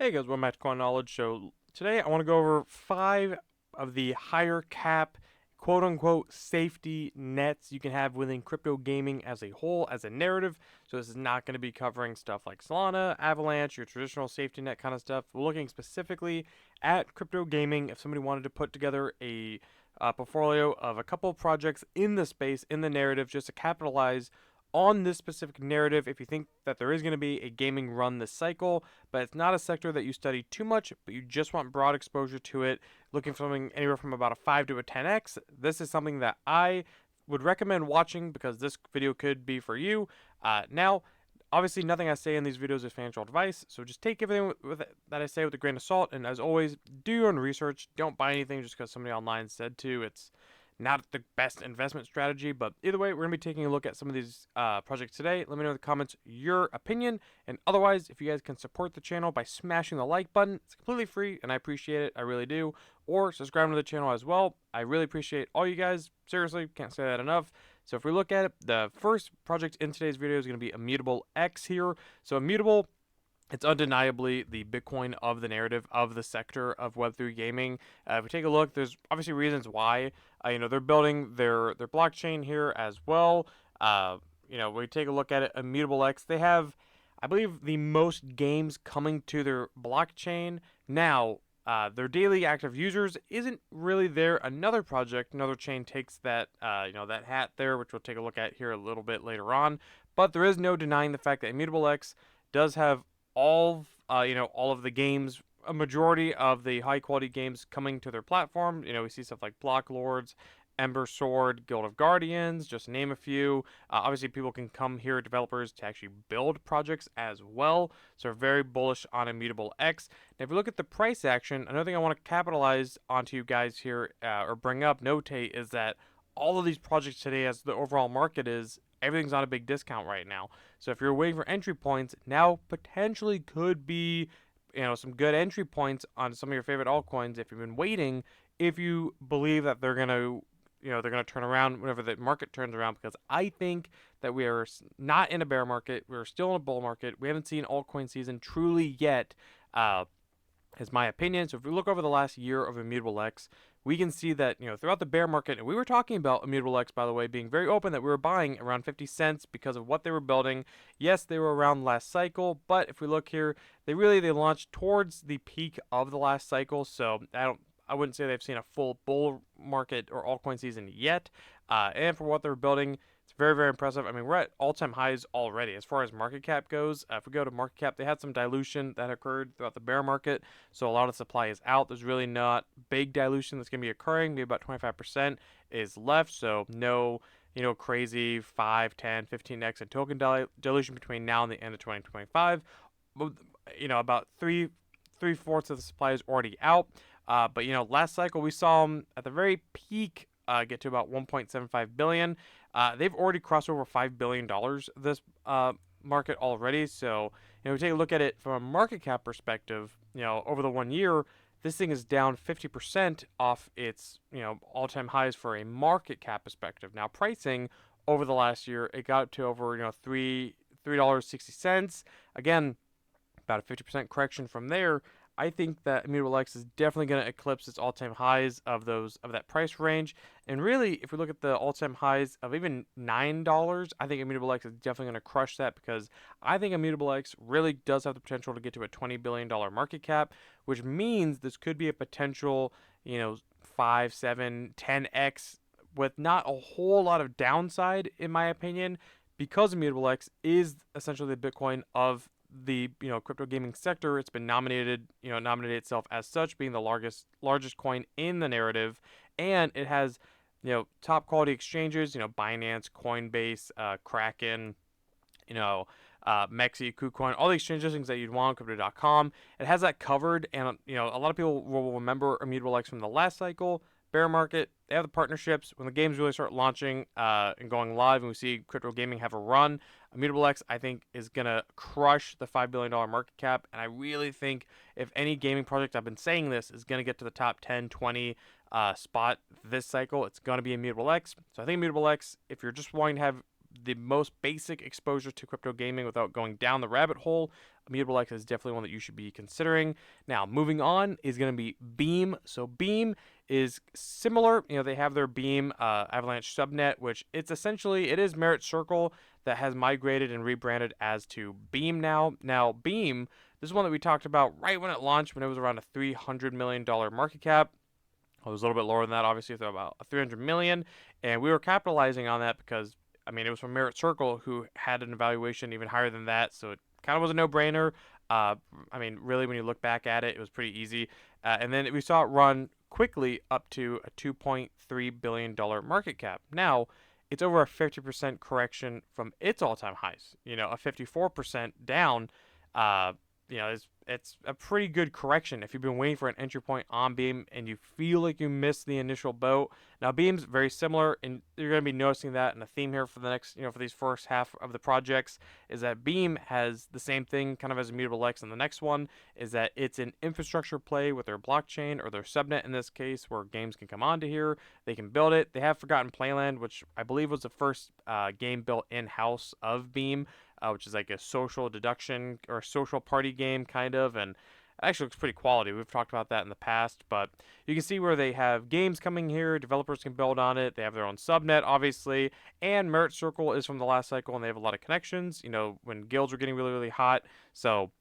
Hey guys, welcome back to Coin Knowledge. So today I want to go over 5 of the higher cap, quote unquote, safety nets you can have within crypto gaming as a whole, as a narrative. So this is not going to be covering stuff like Solana, Avalanche, your traditional safety net kind of stuff. We're looking specifically at crypto gaming. If somebody wanted to put together a portfolio of a couple of projects in the space, in the narrative, just to capitalize on this specific narrative, if you think that there is going to be a gaming run this cycle, but it's not a sector that you study too much, but you just want broad exposure to it, looking for something anywhere from about a 5 to a 10x, this is something that I would recommend watching because this video could be for you. Now, obviously, nothing I say in these videos is financial advice, so just take everything that I say with a grain of salt, and as always, do your own research. Don't buy anything just because somebody online said to. It's not the best investment strategy, but either way, we're going to be taking a look at some of these projects today. Let me know in the comments your opinion, and otherwise, if you guys can support the channel by smashing the like button, it's completely free, and I appreciate it, I really do, or subscribe to the channel as well. I really appreciate all you guys. Seriously, can't say that enough. So if we look at it, the first project in today's video is going to be Immutable X here. So Immutable, it's undeniably the Bitcoin of the narrative of the sector of Web3 gaming. If we take a look, there's obviously reasons why. They're building their blockchain here as well. We take a look at it. Immutable X, they have, I believe, the most games coming to their blockchain now. Their daily active users isn't really there. Another project, another chain takes that that hat there, which we'll take a look at here a little bit later on. But there is no denying the fact that Immutable X does have all of the games, a majority of the high quality games coming to their platform. We see stuff like Block Lords, Ember Sword, Guild of Guardians, just to name a few. Obviously, people can come here, developers, to actually build projects as well. So we're very bullish on Immutable X. Now, if you look at the price action, another thing I want to capitalize onto you guys here, or bring up, notate, is that all of these projects today, as the overall market is, everything's on a big discount right now. So if you're waiting for entry points, now potentially could be, some good entry points on some of your favorite altcoins if you've been waiting, if you believe that they're going to turn around whenever the market turns around, because I think that we are not in a bear market. We're still in a bull market. We haven't seen altcoin season truly yet, is my opinion. So if we look over the last year of Immutable X, we can see that, throughout the bear market, and we were talking about Immutable X, by the way, being very open that we were buying around 50 cents because of what they were building. Yes, they were around last cycle, but if we look here, they launched towards the peak of the last cycle. So I wouldn't say they've seen a full bull market or altcoin season yet. And for what they're building, it's very, very impressive. I mean, we're at all-time highs already. As far as market cap goes, if we go to market cap, they had some dilution that occurred throughout the bear market, so a lot of supply is out. There's really not big dilution that's going to be occurring. Maybe about 25% is left, so no, crazy 5, 10, 15x in token dilution between now and the end of 2025. About three-fourths of the supply is already out. But last cycle we saw them at the very peak get to about 1.75 billion. They've already crossed over $5 billion this market already. So, we take a look at it from a market cap perspective, over the 1 year, this thing is down 50% off its, all-time highs for a market cap perspective. Now, pricing over the last year, it got to over, $3.60. Again, about a 50% correction from there. I think that Immutable X is definitely going to eclipse its all-time highs of that price range. And really, if we look at the all-time highs of even $9, I think Immutable X is definitely going to crush that, because I think Immutable X really does have the potential to get to a $20 billion market cap, which means this could be a potential, 5, 7, 10x with not a whole lot of downside, in my opinion, because Immutable X is essentially the Bitcoin of the crypto gaming sector. It's been nominated itself as such, being the largest coin in the narrative, and it has top quality exchanges, Binance, Coinbase, Kraken, Mexi, KuCoin, all the exchange listings that you'd want on crypto.com. It has that covered, and a lot of people will remember Immutable X from the last cycle bear market. They have the partnerships. When the games really start launching and going live, and we see crypto gaming have a run, Immutable X, I think, is going to crush the $5 billion market cap. And I really think if any gaming project, I've been saying this, is going to get to the top 10, 20 spot this cycle, it's going to be Immutable X. So I think Immutable X, if you're just wanting to have the most basic exposure to crypto gaming without going down the rabbit hole, Immutable X is definitely one that you should be considering. Now, moving on is going to be Beam. So Beam is similar. They have their Beam Avalanche subnet, which it is Merit Circle that has migrated and rebranded as to Beam now. Now, Beam, this is one that we talked about right when it launched, when it was around a $300 million market cap. It was a little bit lower than that, obviously, so about 300 million, and we were capitalizing on that because, it was from Merit Circle, who had an evaluation even higher than that, so it kind of was a no-brainer. Really, when you look back at it, it was pretty easy. And then we saw it run quickly up to a $2.3 billion market cap. Now, it's over a 50% correction from its all-time highs. A 54% down. It's a pretty good correction if you've been waiting for an entry point on Beam and you feel like you missed the initial boat. Now, Beam's very similar, and you're going to be noticing that in the theme here for the next, for these first half of the projects, is that Beam has the same thing kind of as Immutable X, and the next one is that it's an infrastructure play with their blockchain, or their subnet in this case, where games can come onto here, they can build it. They have Forgotten Playland, which I believe was the first game built in-house of Beam, which is like a social deduction or a social party game kind of, and it actually looks pretty quality. We've talked about that in the past, but you can see where they have games coming here, developers can build on it, they have their own subnet, obviously, and Merit Circle is from the last cycle, and they have a lot of connections, when guilds were getting really, really hot. So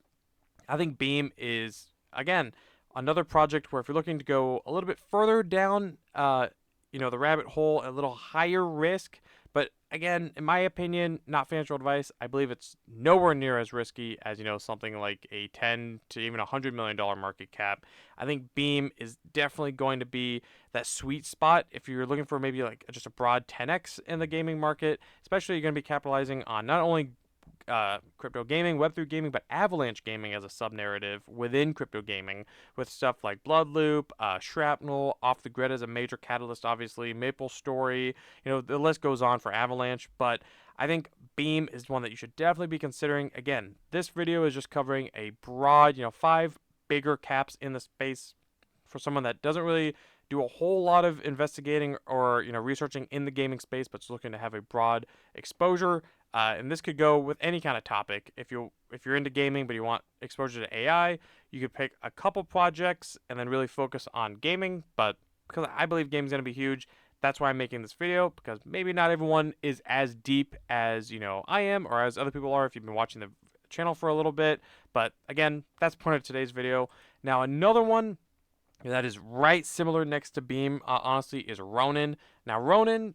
I think Beam is, again, another project where if you're looking to go a little bit further down, the rabbit hole, a little higher risk, but again, in my opinion, not financial advice, I believe it's nowhere near as risky as, something like a 10 to even $100 million market cap. I think Beam is definitely going to be that sweet spot if you're looking for maybe like just a broad 10x in the gaming market, especially you're going to be capitalizing on not only crypto gaming, Web3 gaming, but Avalanche gaming as a sub-narrative within crypto gaming, with stuff like Bloodloop, Shrapnel, Off the Grid as a major catalyst, obviously, Maple Story, the list goes on for Avalanche, but I think Beam is one that you should definitely be considering. Again, this video is just covering a broad, 5 bigger caps in the space for someone that doesn't really do a whole lot of investigating or researching in the gaming space, but is looking to have a broad exposure. And this could go with any kind of topic. If you're into gaming but you want exposure to AI, you could pick a couple projects and then really focus on gaming. But because I believe gaming is going to be huge, that's why I'm making this video, because maybe not everyone is as deep as I am, or as other people are if you've been watching the channel for a little bit. But again, that's the point of today's video. Now, another one that is right similar next to Beam, honestly, is Ronin. Now, Ronin,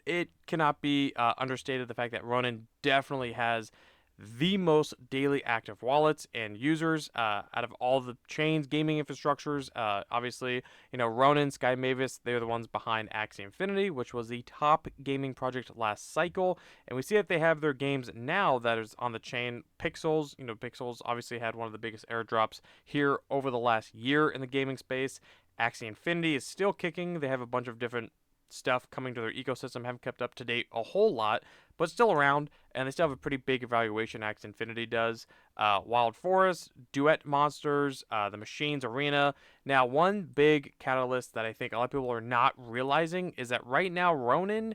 it cannot be understated the fact that Ronin definitely has the most daily active wallets and users out of all the chains, gaming infrastructures. Obviously, Ronin, Sky Mavis, they're the ones behind Axie Infinity, which was the top gaming project last cycle. And we see that they have their games now that is on the chain. Pixels, Pixels obviously had one of the biggest airdrops here over the last year in the gaming space. Axie Infinity is still kicking. They have a bunch of different stuff coming to their ecosystem, haven't kept up to date a whole lot, but still around, and they still have a pretty big evaluation. Axie Infinity does. Wild Forest, Duet Monsters, the Machines Arena. Now, one big catalyst that I think a lot of people are not realizing is that right now Ronin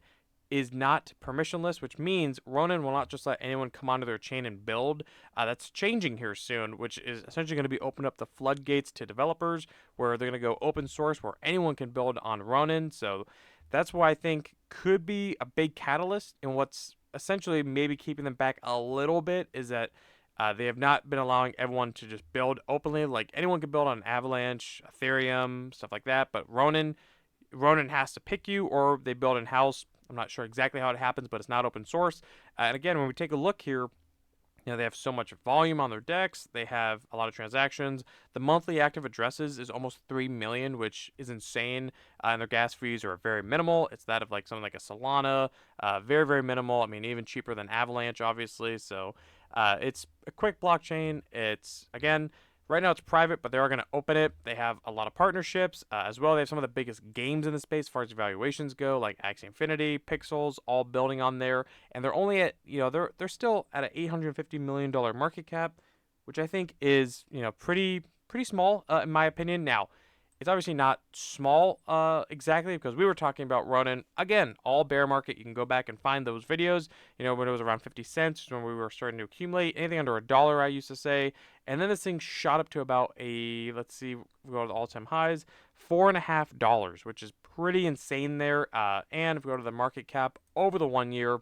is not permissionless, which means Ronin will not just let anyone come onto their chain and build. That's changing here soon, which is essentially going to be open up the floodgates to developers, where they're going to go open source, where anyone can build on Ronin. So that's why I think could be a big catalyst, and what's essentially maybe keeping them back a little bit is that they have not been allowing everyone to just build openly. Like, anyone can build on Avalanche, Ethereum, stuff like that, but Ronin has to pick you, or they build in-house. I'm not sure exactly how it happens, but it's not open source. And again, when we take a look here, they have so much volume on their decks. They have a lot of transactions. The monthly active addresses is almost 3 million, which is insane. And their gas fees are very minimal. It's that of like something like a Solana. Very, very minimal. Even cheaper than Avalanche, obviously. So it's a quick blockchain. It's, again, right now it's private, but they are going to open it. They have a lot of partnerships as well. They have some of the biggest games in the space as far as evaluations go, like Axie Infinity, Pixels, all building on there. And they're only at, they're still at an $850 million market cap, which I think is, pretty small in my opinion. Now, It's obviously not small exactly, because we were talking about Ronin. Again, all bear market. You can go back and find those videos. When it was around 50 cents, when we were starting to accumulate. Anything under $1, I used to say. And then this thing shot up to about let's see, we go to the all-time highs, $4.50, which is pretty insane there. And if we go to the market cap over the 1 year,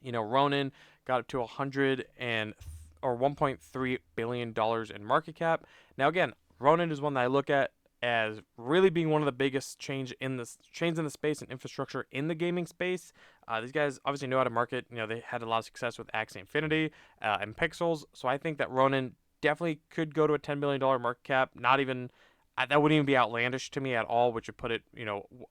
Ronin got up to 1.3 billion dollars in market cap. Now again, Ronin is one that I look at as really being one of the biggest chains in the space and infrastructure in the gaming space. These guys obviously know how to market. They had a lot of success with Axie Infinity and Pixels, so I think that Ronin definitely could go to a $10 billion market cap. Not even that wouldn't even be outlandish to me at all, which would put it,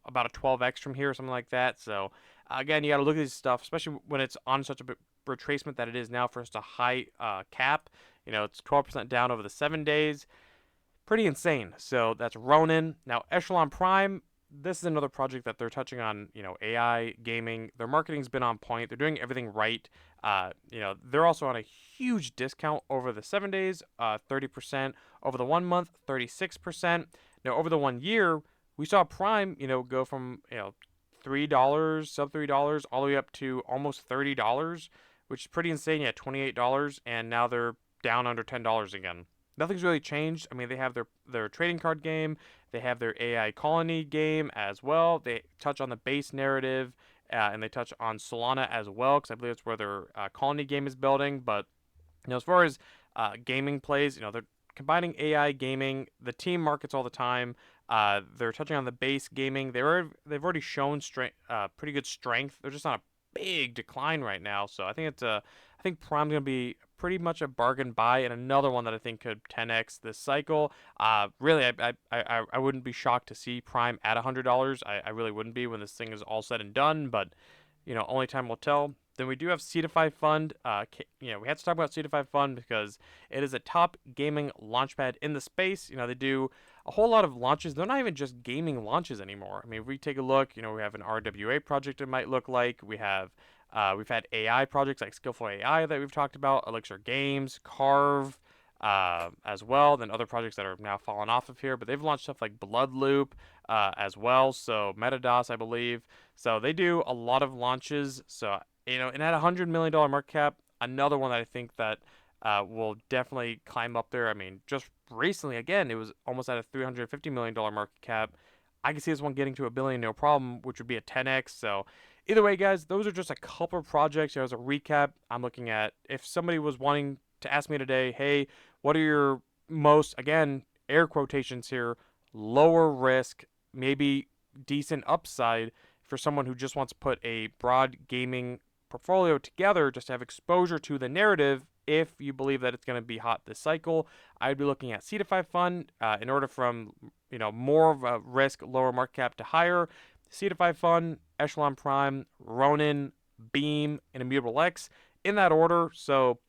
about a 12x from here or something like that. So again, you got to look at this stuff, especially when it's on such a retracement that it is now for such a high cap. It's 12% down over the 7 days. Pretty insane. So that's Ronin. Now, Echelon Prime, this is another project that they're touching on, AI, gaming. Their marketing's been on point. They're doing everything right. They're also on a huge discount over the 7 days, 30%. Over the 1 month, 36%. Now, over the 1 year, we saw Prime, go from, $3, sub $3, all the way up to almost $30, which is pretty insane. Yeah, $28, and now they're down under $10 again. Nothing's really changed. I mean, they have their trading card game. They have their AI colony game as well. They touch on the base narrative, and they touch on Solana as well, because I believe it's where their colony game is building. But as far as gaming plays, they're combining AI gaming. The team markets all the time. They're touching on the base gaming. They've already shown pretty good strength. They're just on a big decline right now. So I think I think Prime's gonna be pretty much a bargain buy, and another one that I think could 10x this cycle. Really, I wouldn't be shocked to see Prime at $100. I really wouldn't be when this thing is all said and done. But only time will tell. Then we do have Cetify Fund. We had to talk about Cetify Fund because it is a top gaming launchpad in the space. They do a whole lot of launches. They're not even just gaming launches anymore. I mean, if we take a look, we have an RWA project. It might look like we've had AI projects like Skillful AI that we've talked about, Elixir Games, Carve, as well. Then other projects that are now falling off of here, but they've launched stuff like Bloodloop as well. So Metados, I believe. So they do a lot of launches. So and at $100 million market cap, another one that I think that will definitely climb up there. I mean, just recently, again, it was almost at a $350 million market cap. I can see this one getting to $1 billion, no problem, which would be a 10x. So either way, guys, those are just a couple of projects. As a recap, I'm looking at, if somebody was wanting to ask me today, hey, what are your most, again, air quotations here, lower risk, maybe decent upside for someone who just wants to put a broad gaming portfolio together just to have exposure to the narrative? If you believe that it's going to be hot this cycle, I'd be looking at Cetify Fund in order from more of a risk, lower market cap to higher. Cetify Fund, Echelon Prime, Ronin, Beam, and Immutable X in that order. So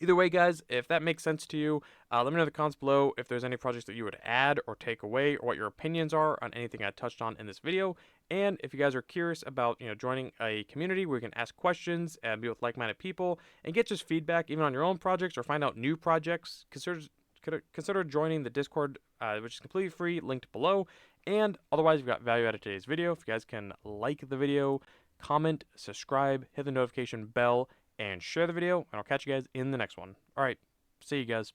either way, guys, if that makes sense to you, let me know in the comments below if there's any projects that you would add or take away, or what your opinions are on anything I touched on in this video. And if you guys are curious about joining a community where you can ask questions and be with like-minded people and get just feedback even on your own projects or find out new projects, consider joining the Discord, which is completely free, linked below. And otherwise, if you got value out of today's video, if you guys can like the video, comment, subscribe, hit the notification bell, and share the video, and I'll catch you guys in the next one. All right, see you guys.